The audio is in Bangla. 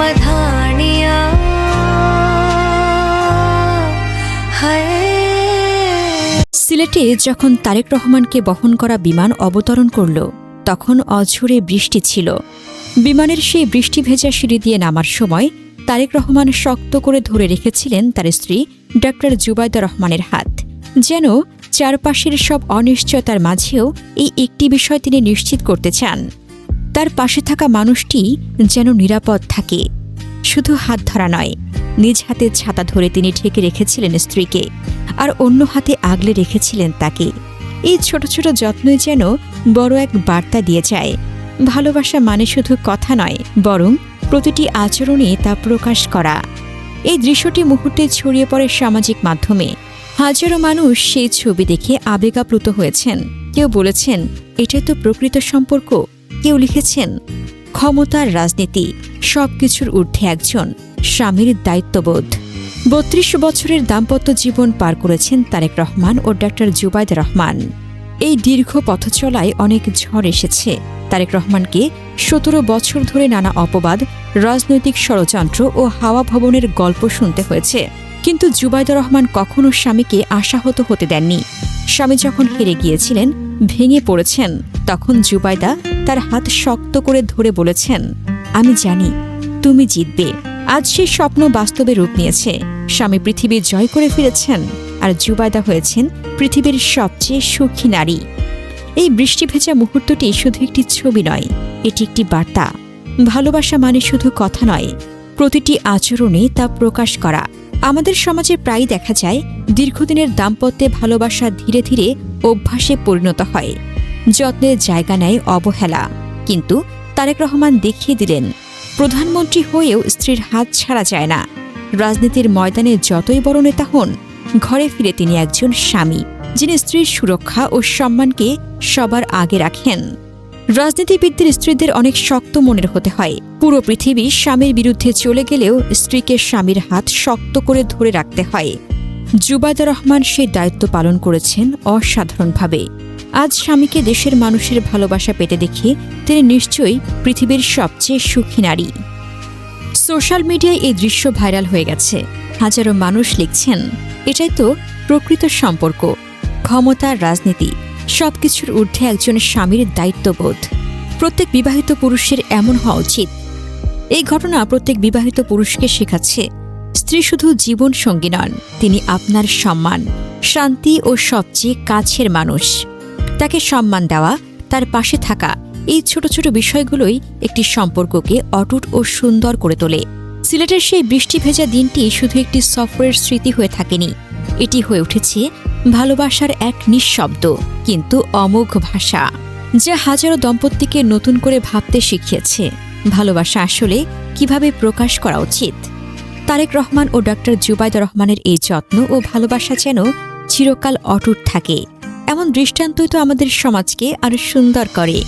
मधानिया সিলেটে যখন তারেক রহমানকে বহন করা বিমান অবতরণ করল তখন অঝোরে বৃষ্টি ছিল। বিমানের সেই বৃষ্টি ভেজা সিঁড়ি দিয়ে নামার সময় তারেক রহমান শক্ত করে ধরে রেখেছিলেন তার স্ত্রী ডক্টর জুবাইদা রহমানের হাত, যেন চারপাশের সব অনিশ্চয়তার মাঝেও এই একটি বিষয় তিনি নিশ্চিত করতে চান, তার পাশে থাকা মানুষটি যেন নিরাপদ থাকে। শুধু হাত ধরা নয়, নিজ হাতে ছাতা ধরে তিনি ঢেকে রেখেছিলেন স্ত্রীকে, আর অন্য হাতে আগলে রেখেছিলেন তাকে। এই ছোট ছোট যত্নই যেন বড় এক বার্তা দিয়ে যায়। ভালোবাসা মানে শুধু কথা নয়, বরং প্রতিটি আচরণে তা প্রকাশ করা। এই দৃশ্যটি মুহূর্তে ছড়িয়ে পড়ে সামাজিক মাধ্যমে। হাজারো মানুষ সেই ছবি দেখে আবেগাপ্লুত হয়েছেন। কেউ বলেছেন এটাই তো প্রকৃত সম্পর্ক, কেউ লিখেছেন ক্ষমতার রাজনীতি, সবকিছুর ঊর্ধ্বে একজন স্বামীর দায়িত্ববোধ। ৩২ বছরের দাম্পত্য জীবন পার করেছেন তারেক রহমান ও ডক্টর জুবাইদা রহমান। এই দীর্ঘ পথচলায় অনেক ঝড় এসেছে। তারেক রহমানকে ১৭ বছর ধরে নানা অপবাদ, রাজনৈতিক ষড়যন্ত্র ও হাওয়া ভবনের গল্প শুনতে হয়েছে, কিন্তু জুবাইদা রহমান কখনো স্বামীকে আশাহত হতে দেননি। স্বামী যখন হেরে গিয়েছিলেন, ভেঙে পড়েছেন, তখন জুবাইদা তার হাত শক্ত করে ধরে বলেছেন, আমি জানি তুমি জিতবে। আজ সেই স্বপ্ন বাস্তবে রূপ নিয়েছে। স্বামী পৃথিবী জয় করে ফিরেছেন, আর জুবাইদা হয়েছেন পৃথিবীর সবচেয়ে সুখী নারী। এই বৃষ্টি ভেজা মুহূর্তটি শুধু একটি ছবি নয়, এটি একটি বার্তা। ভালোবাসা মানে শুধু কথা নয়, প্রতিটি আচরণে তা প্রকাশ করা। আমাদের সমাজে প্রায়ই দেখা যায় দীর্ঘদিনের দাম্পত্যে ভালোবাসা ধীরে ধীরে অভ্যাসে পরিণত হয়, যত্নের জায়গা নেয় অবহেলা। কিন্তু তারেক রহমান দেখিয়ে দিলেন, প্রধানমন্ত্রী হয়েও স্ত্রীর হাত ছাড়া যায় না। রাজনীতির ময়দানে যতই বড় নেতা হন, ঘরে ফিরে তিনি একজন স্বামী, যিনি স্ত্রীর সুরক্ষা ও সম্মানকে সবার আগে রাখেন। রাজনীতিবিদদের স্ত্রীদের অনেক শক্ত মনের হতে হয়। পুরো পৃথিবী স্বামীর বিরুদ্ধে চলে গেলেও স্ত্রীকে স্বামীর হাত শক্ত করে ধরে রাখতে হয়। জুবাইদা রহমান সেই দায়িত্ব পালন করেছেন অসাধারণভাবে। আজ স্বামীকে দেশের মানুষের ভালোবাসা পেতে দেখে তিনি নিশ্চয়ই পৃথিবীর সবচেয়ে সুখী নারী। সোশ্যাল মিডিয়ায় এই দৃশ্য ভাইরাল হয়ে গেছে। হাজারো মানুষ লিখছেন, এটাই তো প্রকৃত সম্পর্ক, ক্ষমতার রাজনীতি, সবকিছুর ঊর্ধ্বে একজন স্বামীর দায়িত্ববোধ। প্রত্যেক বিবাহিত পুরুষের এমন হওয়া উচিত। এই ঘটনা প্রত্যেক বিবাহিত পুরুষকে শেখাচ্ছে, স্ত্রী শুধু জীবন সঙ্গী নন, তিনি আপনার সম্মান, শান্তি ও সবচেয়ে কাছের মানুষ। তাকে সম্মান দেওয়া, তার পাশে থাকা, এই ছোট ছোট বিষয়গুলোই একটি সম্পর্ককে অটুট ও সুন্দর করে তোলে। সিলেটের সেই বৃষ্টি ভেজা দিনটি শুধু একটি সফরের স্মৃতি হয়ে থাকেনি, এটি হয়ে উঠেছে ভালোবাসার এক নিঃশব্দ কিন্তু অমোঘ ভাষা, যা হাজারো দম্পতিকে নতুন করে ভাবতে শিখিয়েছে ভালোবাসা আসলে কিভাবে প্রকাশ করা উচিত। তারেক রহমান ও ডক্টর জুবাইদা রহমানের এই যত্ন ও ভালোবাসা যেন চিরকাল অটুট থাকে, এমন দৃষ্টান্তই তো আমাদের সমাজকে আরো সুন্দর করে।